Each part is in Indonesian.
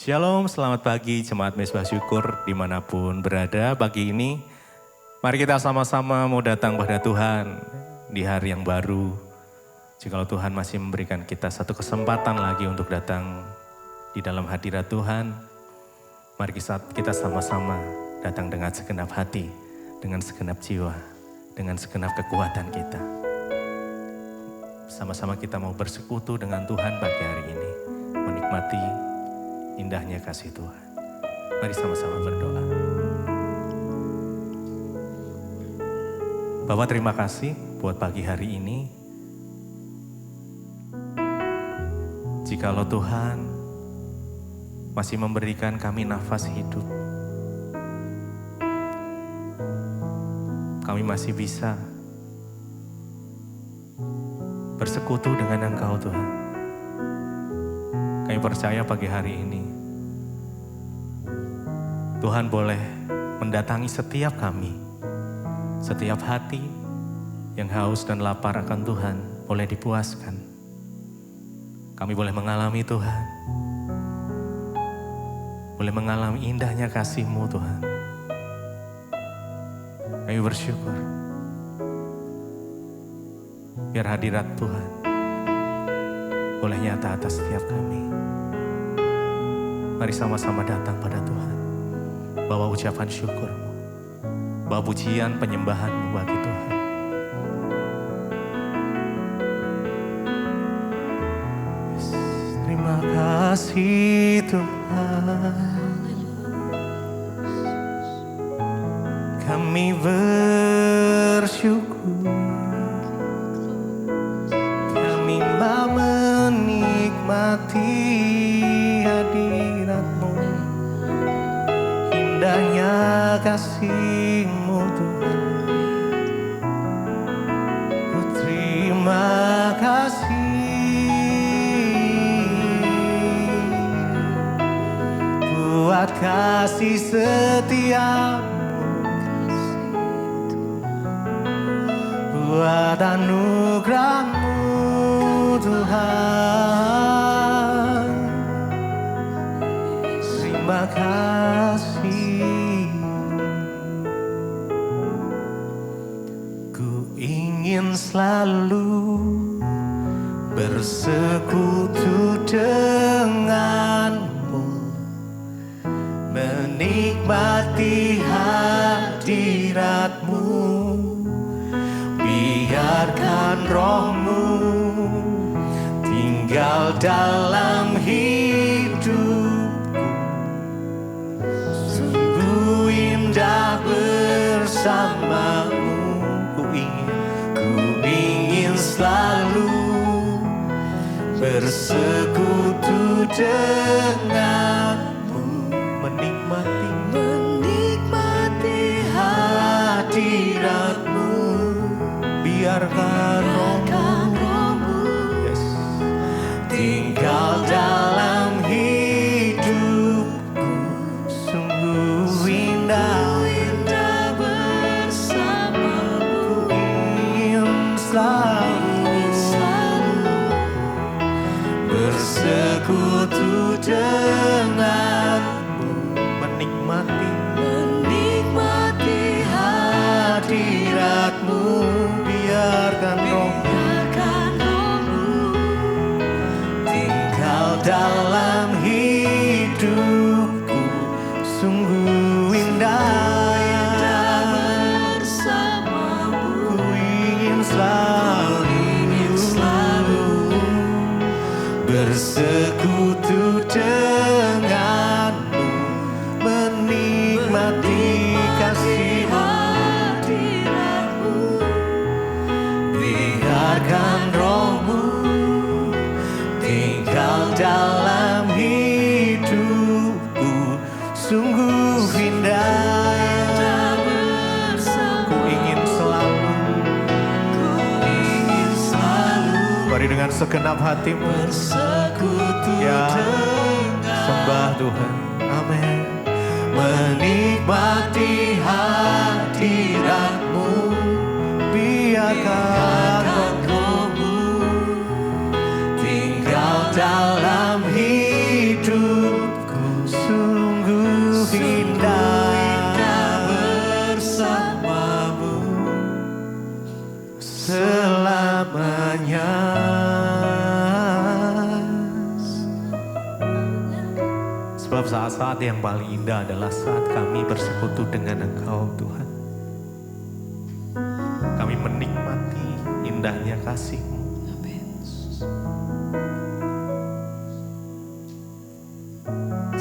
Shalom, selamat pagi Jemaat Mezbah Syukur dimanapun berada. Pagi ini mari kita sama-sama mau datang pada Tuhan di hari yang baru. Jikalau Tuhan masih memberikan kita satu kesempatan lagi untuk datang di dalam hadirat Tuhan, mari kita sama-sama datang dengan segenap hati, dengan segenap jiwa, dengan segenap kekuatan kita. Sama-sama kita mau bersekutu dengan Tuhan pagi hari ini, menikmati indahnya kasih Tuhan. Mari sama-sama berdoa. Bapak, terima kasih buat pagi hari ini. Jikalau Tuhan masih memberikan kami nafas hidup, kami masih bisa bersekutu dengan Engkau Tuhan. Kami percaya pagi hari ini Tuhan boleh mendatangi setiap kami, setiap hati yang haus dan lapar akan Tuhan boleh dipuaskan. Kami boleh mengalami Tuhan, boleh mengalami indahnya kasih-Mu Tuhan. Kami bersyukur biar hadirat Tuhan boleh nyata atas setiap kami. Mari sama-sama datang pada Tuhan, bawa ucapan syukur-Mu, bawa pujian penyembahan-Mu bagi Tuhan. Yes. Terima kasih Tuhan, kami bersyukur, kami mau menikmati hadirat-Mu, indahnya kasih-Mu Tuhan. Ku terima kasih buat kasih setia-Mu, buat anugerah-Mu Tuhan. Terima kasih. Ku ingin selalu bersekutu dengan-Mu, menikmati hadirat-Mu. Biarkan Roh-Mu tinggal dalam hidupku. Sungguh indah bersama-Mu. Ku ingin selalu bersekutu dengan-Mu, menikmati hadirat-Mu. Biarkan Roh-Mu, yes, tinggal dalam hidupku. Sungguh indah bersama-Mu. Ku ingin selalu bersekutu dengan-Mu, menikmati hadirat-Mu. Biarkan Roh-Mu tinggal dalam hidupku. Sungguh indah bersama-Mu. Ku ingin selalu bersekutu dengan-Mu, menikmati kasih-Mu. Biarkan Roh-Mu tinggal dalam hidupku. Sungguh indah bersama. Ku ingin selalu. Mari dengan segenap hatimu bersekutu, ya, sembah Tuhan. Amin. Menikmati hadirat-Mu. Biarkan Roh-Mu tinggal dalam hidupku. selamanya. Sebab saat-saat yang paling indah adalah saat kami bersekutu dengan Engkau Tuhan. Kami menikmati indahnya kasih-Mu.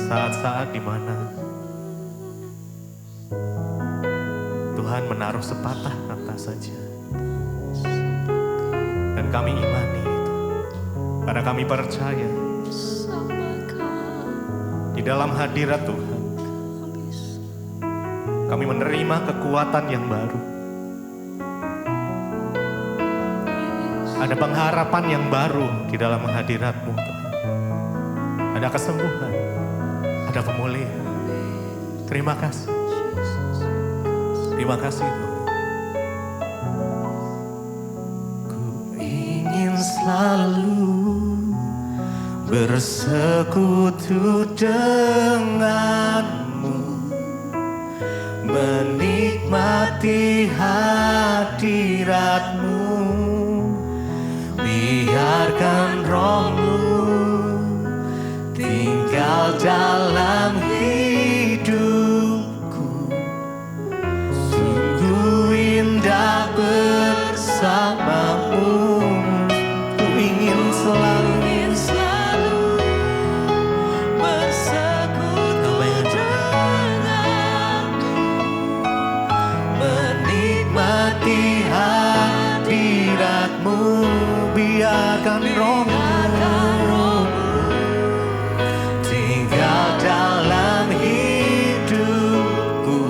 Saat-saat di mana Tuhan menaruh sepatah kata saja. Dan kami imani itu. Karena kami percaya di dalam hadirat Tuhan kami menerima kekuatan yang baru. Ada pengharapan yang baru di dalam hadirat-Mu Tuhan. Ada kesembuhan, ada pemulihan. Terima kasih. Terima kasih Tuhan. Ku ingin selalu bersekutu denganmu, menikmati hadiratmu, biarkan rohmu tinggal dalam hidupku, sungguh indah bersamamu. Ku ingin selalu biarkan rohmu tinggal dalam hidupku,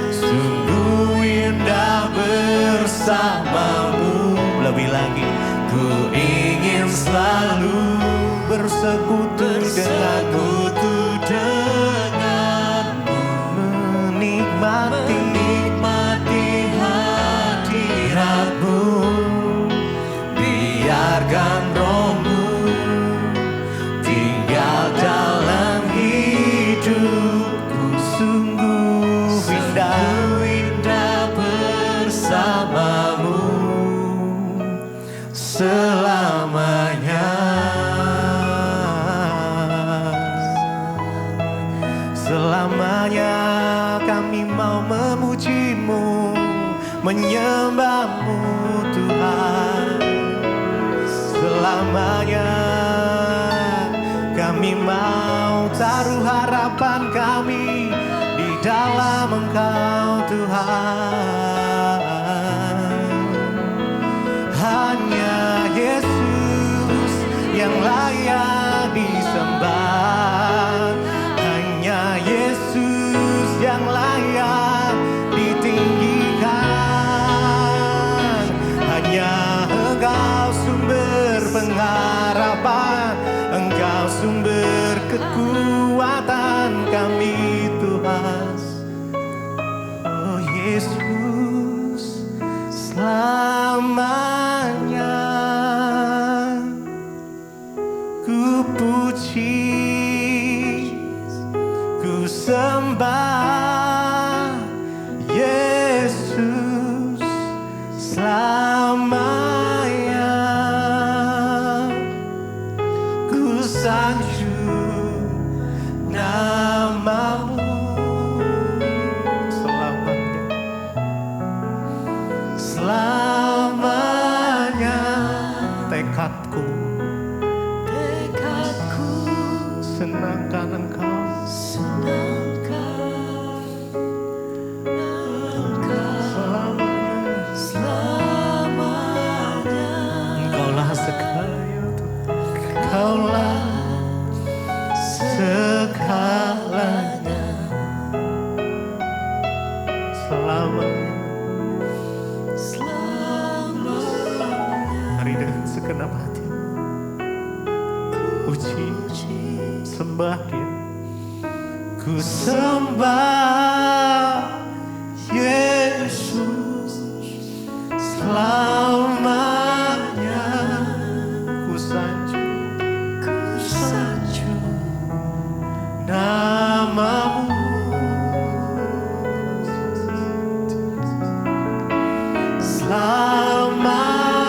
sungguh indah bersamamu. Lebih lagi, ku ingin selalu bersekutu denganmu, menikmati hadiratmu, biarkan rohmu tinggal dalam hidupku, sungguh indah bersamamu selamanya. Selamanya kami mau memuji-Mu, menyembah-Mu Tuhan. Selamanya kami mau taruh harapan kami di dalam Engkau Tuhan. Hanya Yesus yang layak disembah, hanya Yesus yang layak ditinggikan. Hanya Engkau sumber pengharapan, Engkau sumber kekuatan kami Tuhan. Oh Yesus, selamanya ku puji, ku sembah Yesus selamanya. Ku sanjung nama-Mu selamanya, selamanya. Tekadku senangkan Engkau, selamanya. Engkaulah segalanya Tuhan, Engkaulah segalanya selamanya. Mari dengan segenap hati puji, sembah Dia. Ku sembah Yesus selamanya. Ku sanjung nama-Mu selamanya.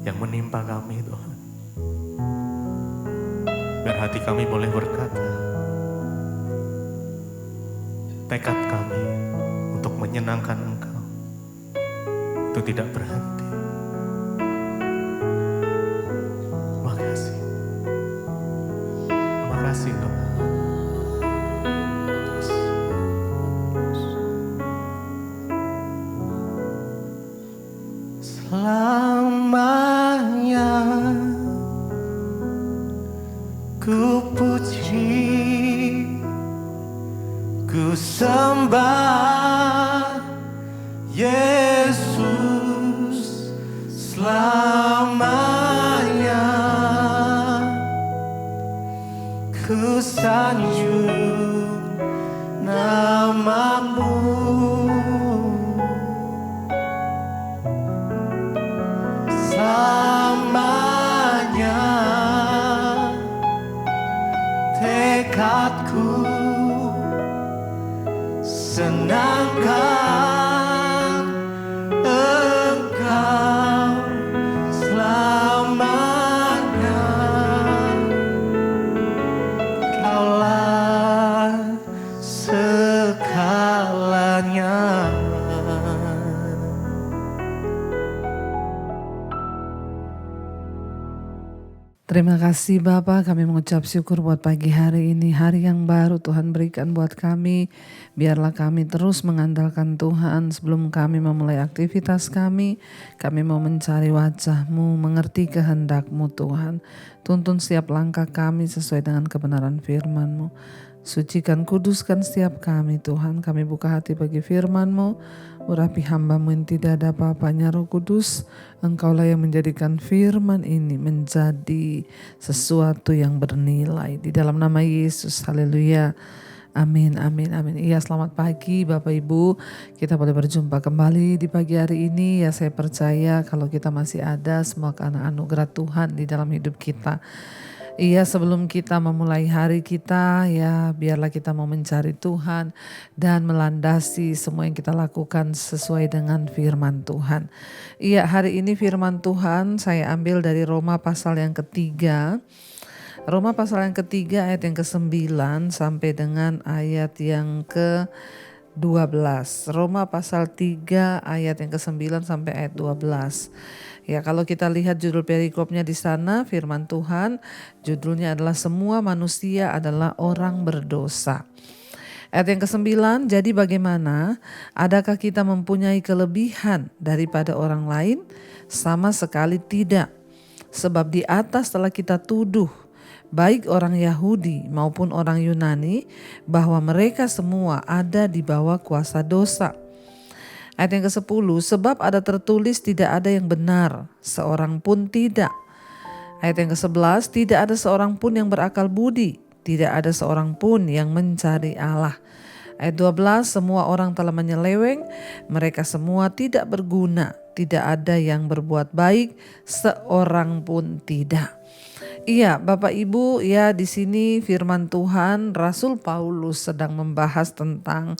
yang menimpa kami Tuhan. Biar hati kami boleh berkata, tekad kami untuk menyenangkan Engkau itu tidak berhenti. Terima kasih. Terima kasih Tuhan. Selamanya ku puji, ku sembah Yesus selamanya, ku sanjung nama-Mu. Selamanya tekadku senangkan Engkau selamanya. Kaulah segalanya. Terima kasih Bapa, kami mengucap syukur buat pagi hari ini, hari yang baru Tuhan berikan buat kami. Biarlah kami terus mengandalkan Tuhan sebelum kami memulai aktivitas kami mau mencari wajah-Mu, mengerti kehendak-Mu Tuhan. Tuntun setiap langkah kami sesuai dengan kebenaran firman-Mu. Sucikan, kuduskan setiap kami Tuhan. Kami buka hati bagi firman-Mu. Urapi hamba-Mu yang tidak ada apa-apanya. Roh Kudus, Engkaulah yang menjadikan firman ini menjadi sesuatu yang bernilai. Di dalam nama Yesus, haleluya. Amin, amin, amin. Iya, selamat pagi Bapak Ibu. Kita boleh berjumpa kembali di pagi hari ini. Ya, saya percaya kalau kita masih ada, semua karena anugerah Tuhan di dalam hidup kita. Iya, sebelum kita memulai hari kita, ya biarlah kita mau mencari Tuhan dan melandasi semua yang kita lakukan sesuai dengan firman Tuhan. Iya, hari ini firman Tuhan saya ambil dari Roma pasal yang ketiga. Roma pasal yang ketiga ayat yang ke-9 sampai dengan ayat yang ke-12. Roma pasal 3 ayat yang ke-9 sampai ayat 12. Ya, kalau kita lihat judul perikopnya di sana, firman Tuhan judulnya adalah semua manusia adalah orang berdosa. Ayat yang ke-9, jadi bagaimana? Adakah kita mempunyai kelebihan daripada orang lain? Sama sekali tidak. Sebab di atas telah kita tuduh baik orang Yahudi maupun orang Yunani bahwa mereka semua ada di bawah kuasa dosa. Ayat yang ke-10, sebab ada tertulis tidak ada yang benar, seorang pun tidak. Ayat yang ke-11, tidak ada seorang pun yang berakal budi, tidak ada seorang pun yang mencari Allah. Ayat 12, semua orang telah menyeleweng, mereka semua tidak berguna, tidak ada yang berbuat baik, seorang pun tidak. Iya, Bapak Ibu, ya di sini firman Tuhan Rasul Paulus sedang membahas tentang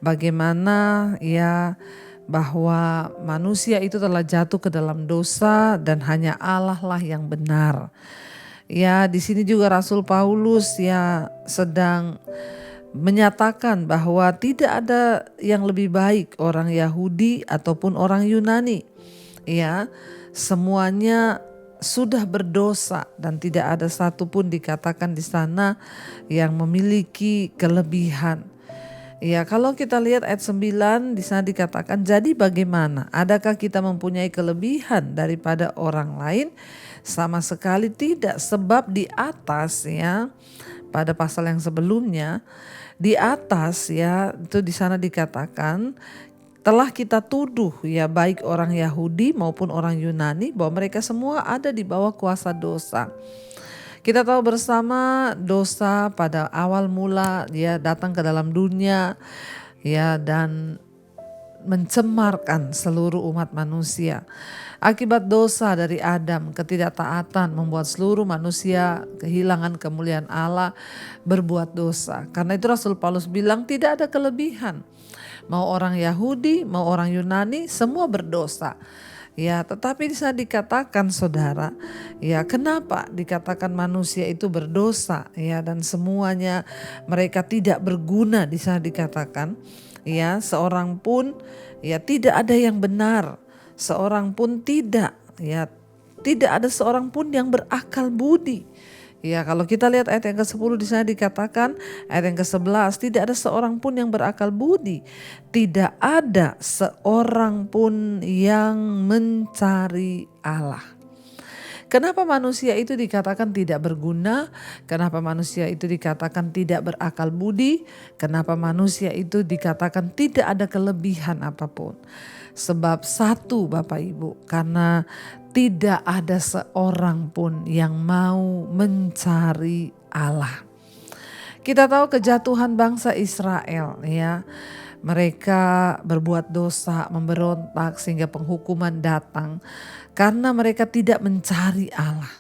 bagaimana ya bahwa manusia itu telah jatuh ke dalam dosa dan hanya Allah lah yang benar. Ya, di sini juga Rasul Paulus ya sedang menyatakan bahwa tidak ada yang lebih baik orang Yahudi ataupun orang Yunani. Ya, semuanya sudah berdosa dan tidak ada satupun dikatakan di sana yang memiliki kelebihan. Ya, kalau kita lihat ayat 9 di sana dikatakan, jadi bagaimana? Adakah kita mempunyai kelebihan daripada orang lain? Sama sekali tidak, sebab di atas ya pada pasal yang sebelumnya di atas ya itu di sana dikatakan telah kita tuduh ya baik orang Yahudi maupun orang Yunani bahwa mereka semua ada di bawah kuasa dosa. Kita tahu bersama dosa pada awal mula ya datang ke dalam dunia ya dan mencemarkan seluruh umat manusia. Akibat dosa dari Adam, ketidaktaatan membuat seluruh manusia kehilangan kemuliaan Allah, berbuat dosa. Karena itu Rasul Paulus bilang tidak ada kelebihan. Mau orang Yahudi, mau orang Yunani, semua berdosa. Ya, tetapi bisa dikatakan saudara, ya kenapa dikatakan manusia itu berdosa ya dan semuanya mereka tidak berguna di sana dikatakan ya seorang pun ya tidak ada yang benar, seorang pun tidak ya tidak ada seorang pun yang berakal budi. Ya, kalau kita lihat ayat yang ke-10 di sana dikatakan, ayat yang ke-11, tidak ada seorang pun yang berakal budi. Tidak ada seorang pun yang mencari Allah. Kenapa manusia itu dikatakan tidak berguna? Kenapa manusia itu dikatakan tidak berakal budi? Kenapa manusia itu dikatakan tidak ada kelebihan apapun? Sebab satu Bapak Ibu, karena tidak ada seorang pun yang mau mencari Allah. Kita tahu kejatuhan bangsa Israel ya. Mereka berbuat dosa, memberontak sehingga penghukuman datang karena mereka tidak mencari Allah.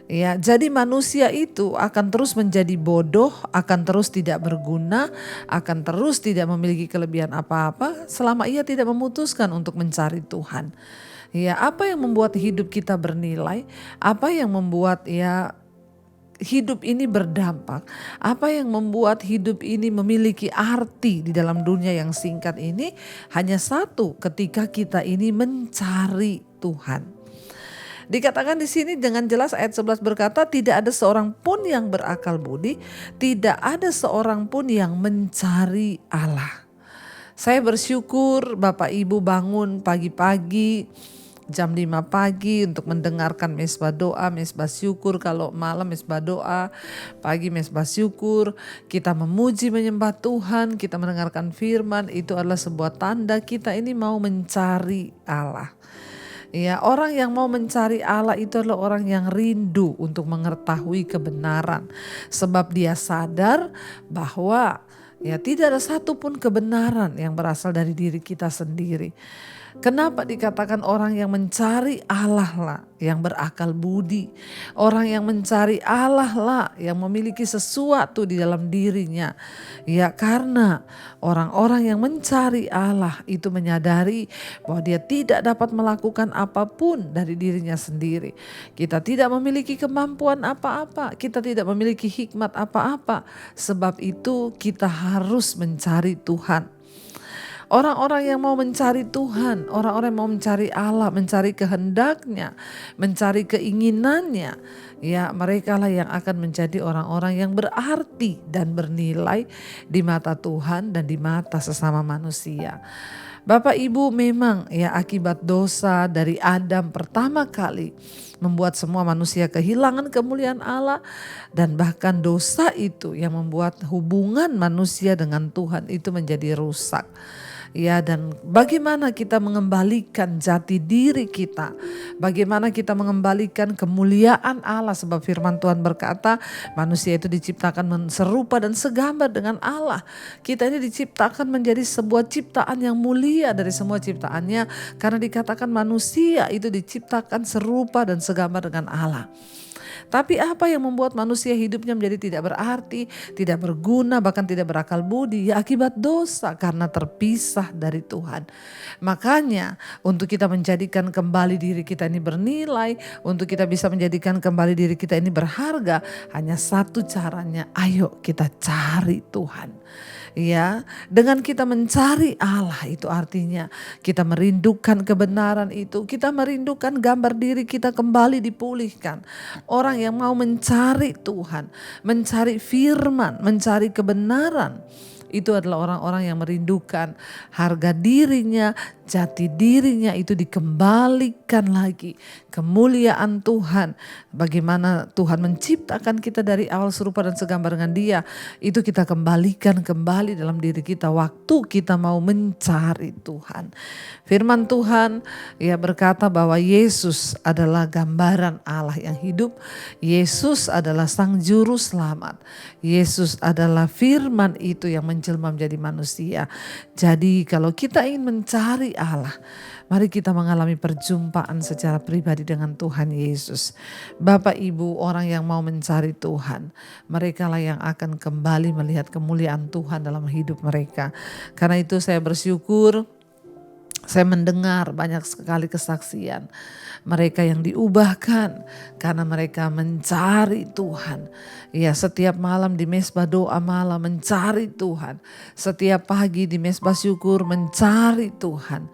Ya, jadi manusia itu akan terus menjadi bodoh, akan terus tidak berguna, akan terus tidak memiliki kelebihan apa-apa selama ia tidak memutuskan untuk mencari Tuhan. Ya, apa yang membuat hidup kita bernilai? Apa yang membuat hidup ini berdampak? Apa yang membuat hidup ini memiliki arti di dalam dunia yang singkat ini? Hanya satu, ketika kita ini mencari Tuhan. Dikatakan di sini dengan jelas ayat 11 berkata tidak ada seorang pun yang berakal budi, tidak ada seorang pun yang mencari Allah. Saya bersyukur Bapak Ibu bangun pagi-pagi jam 5 pagi untuk mendengarkan mesbah doa, mesbah syukur. Kalau malam mesbah doa, pagi mesbah syukur. Kita memuji menyembah Tuhan, kita mendengarkan firman, itu adalah sebuah tanda kita ini mau mencari Allah. Ya, orang yang mau mencari Allah itu adalah orang yang rindu untuk mengetahui kebenaran. Sebab dia sadar bahwa ya tidak ada satupun kebenaran yang berasal dari diri kita sendiri. Kenapa dikatakan orang yang mencari Allah lah yang berakal budi. Orang yang mencari Allah lah yang memiliki sesuatu di dalam dirinya. Ya, karena orang-orang yang mencari Allah itu menyadari bahwa dia tidak dapat melakukan apapun dari dirinya sendiri. Kita tidak memiliki kemampuan apa-apa, kita tidak memiliki hikmat apa-apa. Sebab itu kita harus mencari Tuhan. Orang-orang yang mau mencari Tuhan, orang-orang yang mau mencari Allah, mencari kehendaknya, mencari keinginannya, ya mereka lah yang akan menjadi orang-orang yang berarti dan bernilai di mata Tuhan dan di mata sesama manusia. Bapak Ibu, memang ya akibat dosa dari Adam pertama kali membuat semua manusia kehilangan kemuliaan Allah, dan bahkan dosa itu yang membuat hubungan manusia dengan Tuhan itu menjadi rusak. Ya, dan bagaimana kita mengembalikan jati diri kita, bagaimana kita mengembalikan kemuliaan Allah, sebab firman Tuhan berkata manusia itu diciptakan serupa dan segambar dengan Allah. Kita ini diciptakan menjadi sebuah ciptaan yang mulia dari semua ciptaannya, karena dikatakan manusia itu diciptakan serupa dan segambar dengan Allah. Tapi apa yang membuat manusia hidupnya menjadi tidak berarti, tidak berguna, bahkan tidak berakal budi? Ya akibat dosa, karena terpisah dari Tuhan. Makanya untuk kita menjadikan kembali diri kita ini bernilai, untuk kita bisa menjadikan kembali diri kita ini berharga, hanya satu caranya, ayo kita cari Tuhan. Ya, dengan kita mencari Allah itu artinya kita merindukan kebenaran itu, kita merindukan gambar diri kita kembali dipulihkan. Orang yang mau mencari Tuhan, mencari firman, mencari kebenaran, itu adalah orang-orang yang merindukan harga dirinya, jati dirinya itu dikembalikan lagi. Kemuliaan Tuhan, bagaimana Tuhan menciptakan kita dari awal serupa dan segambar dengan Dia, itu kita kembalikan kembali dalam diri kita waktu kita mau mencari Tuhan. Firman Tuhan ya berkata bahwa Yesus adalah gambaran Allah yang hidup. Yesus adalah Sang Juru Selamat. Yesus adalah firman itu yang menjelma menjadi manusia. Jadi kalau kita ingin mencari Allah, mari kita mengalami perjumpaan secara pribadi dengan Tuhan Yesus. Bapak Ibu, orang yang mau mencari Tuhan, mereka lah yang akan kembali melihat kemuliaan Tuhan dalam hidup mereka. Karena itu saya bersyukur Saya mendengar banyak sekali kesaksian. Mereka yang diubahkan karena mereka mencari Tuhan. Ya, setiap malam di mesbah doa malam mencari Tuhan. Setiap pagi di mesbah syukur mencari Tuhan.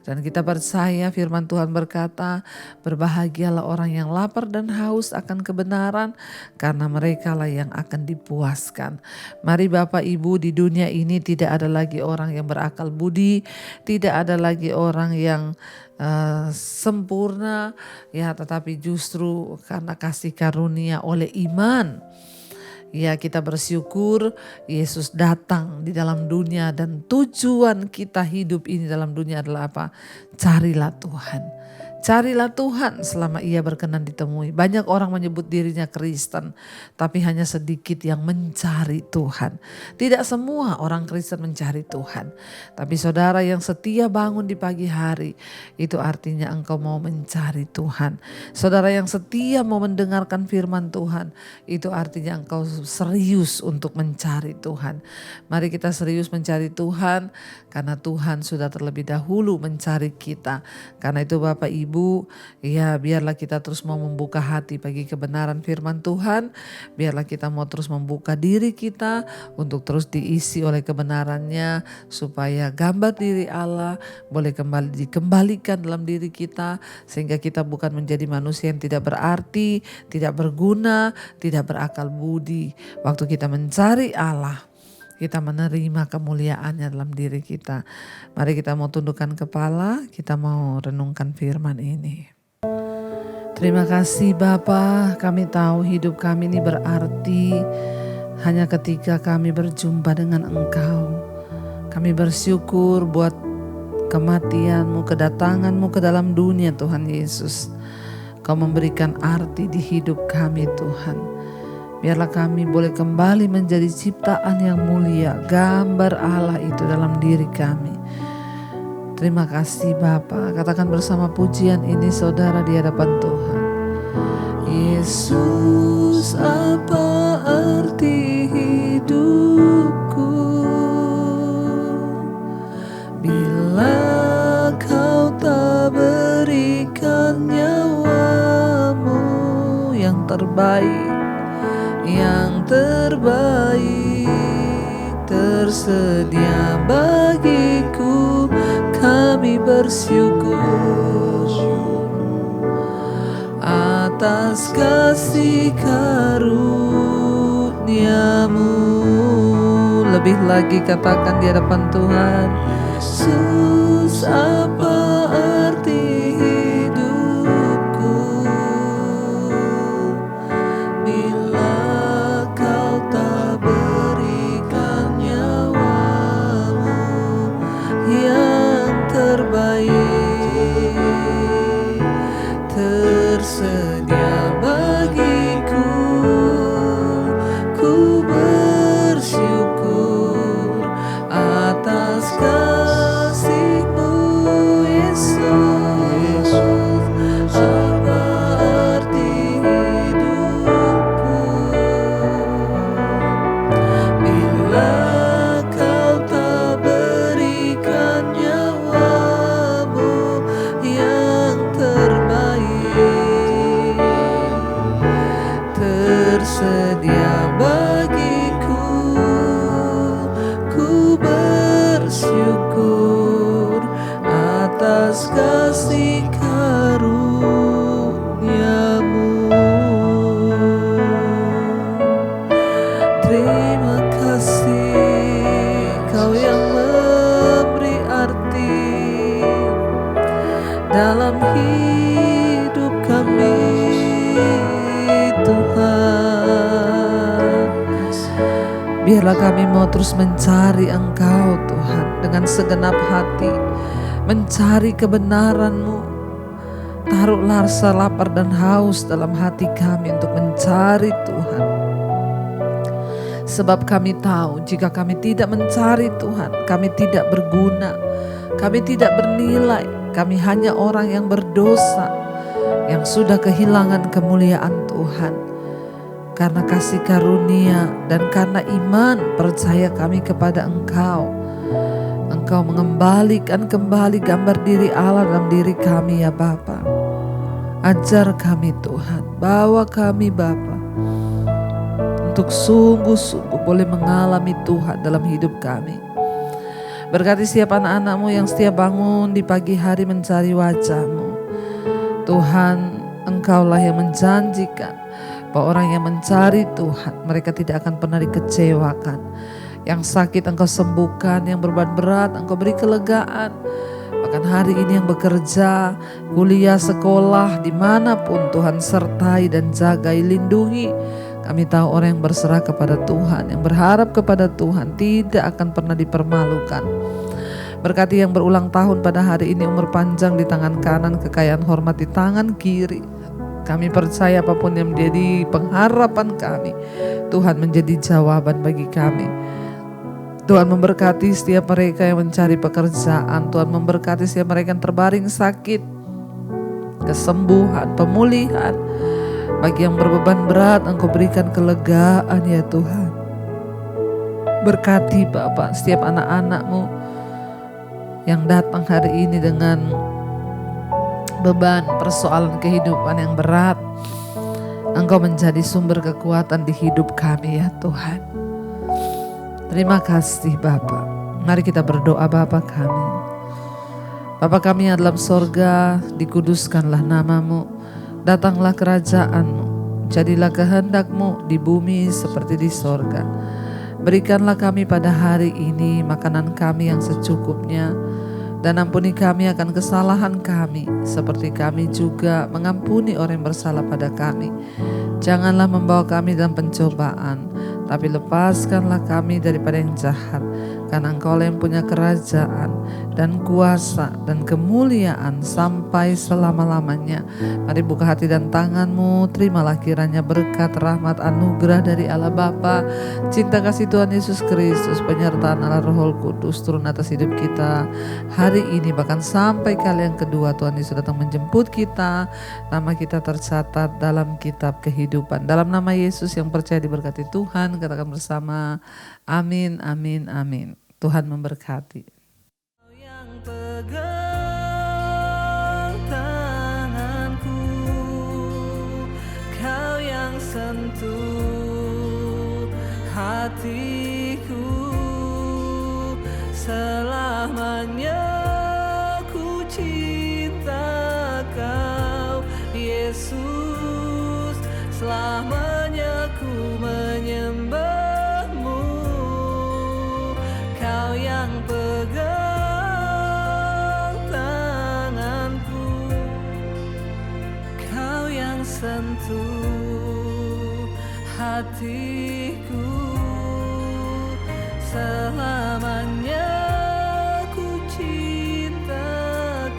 Dan kita percaya firman Tuhan berkata, berbahagialah orang yang lapar dan haus akan kebenaran, karena mereka lah yang akan dipuaskan. Mari Bapak Ibu, di dunia ini tidak ada lagi orang yang berakal budi, tidak ada lagi orang yang sempurna, ya, tetapi justru karena kasih karunia oleh iman. Ya, kita bersyukur Yesus datang di dalam dunia dan tujuan kita hidup ini dalam dunia adalah apa? Carilah Tuhan. Carilah Tuhan selama ia berkenan ditemui. Banyak orang menyebut dirinya Kristen, tapi hanya sedikit yang mencari Tuhan. Tidak semua orang Kristen mencari Tuhan. Tapi saudara yang setia bangun di pagi hari, itu artinya engkau mau mencari Tuhan. Saudara yang setia mau mendengarkan firman Tuhan, itu artinya engkau serius untuk mencari Tuhan. Mari kita serius mencari Tuhan, karena Tuhan sudah terlebih dahulu mencari kita. Karena itu Bapak Ibu, ya biarlah kita terus mau membuka hati bagi kebenaran firman Tuhan. Biarlah kita mau terus membuka diri kita untuk terus diisi oleh kebenarannya, supaya gambar diri Allah boleh kembali dikembalikan dalam diri kita, sehingga kita bukan menjadi manusia yang tidak berarti, tidak berguna, tidak berakal budi. Waktu kita mencari Allah, kita menerima kemuliaannya dalam diri kita. Mari kita mau tundukkan kepala, kita mau renungkan firman ini. Terima kasih Bapa, kami tahu hidup kami ini berarti hanya ketika kami berjumpa dengan Engkau. Kami bersyukur buat kematian-Mu, kedatangan-Mu ke dalam dunia Tuhan Yesus. Kau memberikan arti di hidup kami Tuhan. Biarlah kami boleh kembali menjadi ciptaan yang mulia, gambar Allah itu dalam diri kami. Terima kasih Bapa. Katakan bersama pujian ini saudara di hadapan Tuhan. Yesus, apa arti hidupku bila Kau tak berikan nyawamu yang terbaik, yang terbaik tersedia bagiku. Kami bersyukur atas kasih karunia-Mu. Lebih lagi katakan di hadapan Tuhan, Yesus, apa arti hidupku bila Kau tak berikan nyawamu yang terbaik tersedia bagiku. Ku bersyukur atas kasih-Mu Yesus. Apa arti hidupku bila Kau tak berikan nyawamu yang terbaik tersedia bagiku. Ku bersyukur atas kasih karunia-Mu. Terima kasih Kau yang memberi arti dalam hidup kami Tuhan. Biarlah kami mau terus mencari Engkau Tuhan dengan segenap hati, mencari kebenaran-Mu. Taruhlah rasa lapar dan haus dalam hati kami untuk mencari Tuhan. Sebab kami tahu jika kami tidak mencari Tuhan, kami tidak berguna, kami tidak bernilai, kami hanya orang yang berdosa, yang sudah kehilangan kemuliaan Tuhan. Karena kasih karunia dan karena iman percaya kami kepada Engkau Engkau mengembalikan kembali gambar diri Allah dalam diri kami ya Bapa. Ajar kami Tuhan, bawa kami Bapa untuk sungguh-sungguh boleh mengalami Tuhan dalam hidup kami. Berkati setiap anak-anak-Mu yang setiap bangun di pagi hari mencari wajah-Mu. Tuhan, Engkaulah yang menjanjikan bahwa orang yang mencari Tuhan, mereka tidak akan pernah dikecewakan. Yang sakit Engkau sembuhkan, yang beban berat Engkau beri kelegaan. Bahkan hari ini yang bekerja, kuliah, sekolah, dimanapun Tuhan sertai dan jagai, lindungi. Kami tahu orang yang berserah kepada Tuhan, yang berharap kepada Tuhan tidak akan pernah dipermalukan. Berkati yang berulang tahun pada hari ini, umur panjang di tangan kanan, kekayaan hormat di tangan kiri. Kami percaya apapun yang menjadi pengharapan kami, Tuhan menjadi jawaban bagi kami. Tuhan memberkati setiap mereka yang mencari pekerjaan. Tuhan memberkati setiap mereka yang terbaring sakit, kesembuhan, pemulihan. Bagi yang berbeban berat, Engkau berikan kelegaan ya Tuhan. Berkati Bapak setiap anak-anak-Mu yang datang hari ini dengan beban persoalan kehidupan yang berat. Engkau menjadi sumber kekuatan di hidup kami ya Tuhan. Terima kasih Bapa. Mari kita berdoa Bapa kami. Bapa kami yang dalam sorga, dikuduskanlah nama-Mu. Datanglah kerajaan-Mu, jadilah kehendak-Mu di bumi seperti di sorga. Berikanlah kami pada hari ini makanan kami yang secukupnya, dan ampuni kami akan kesalahan kami, seperti kami juga mengampuni orang yang bersalah pada kami. Janganlah membawa kami dalam pencobaan, tapi lepaskanlah kami daripada yang jahat. Karena Engkau yang punya kerajaan dan kuasa dan kemuliaan sampai selama-lamanya. Mari buka hati dan tangan-Mu, terimalah kiranya berkat, rahmat, anugerah dari Allah Bapa, cinta kasih Tuhan Yesus Kristus, penyertaan Allah Roh Kudus turun atas hidup kita hari ini, bahkan sampai kali yang kedua Tuhan Yesus datang menjemput kita. Nama kita tercatat dalam kitab kehidupan. Dalam nama Yesus yang percaya diberkati Tuhan, katakan bersama, amin, amin, amin. Tuhan memberkati. Yang pegang tanganku, Kau yang sentuh hatiku, selamanya ku cinta Kau Yesus, selamanya ku menyembah. Kau yang pegang tanganku, Kau yang sentuh hatiku, selamanya ku cinta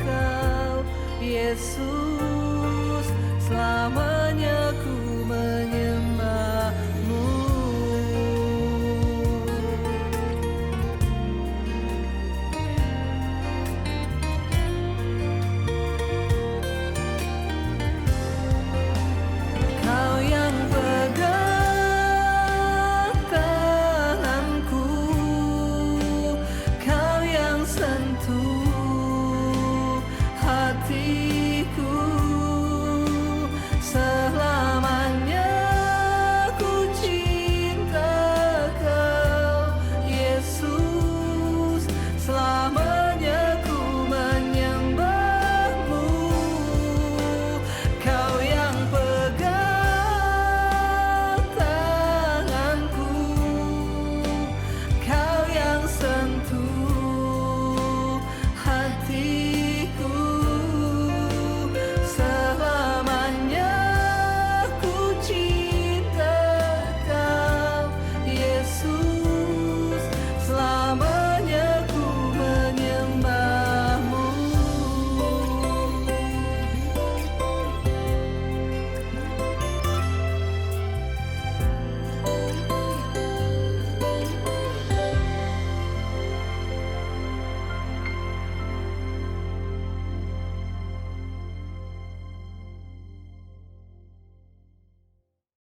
Kau Yesus, selamanya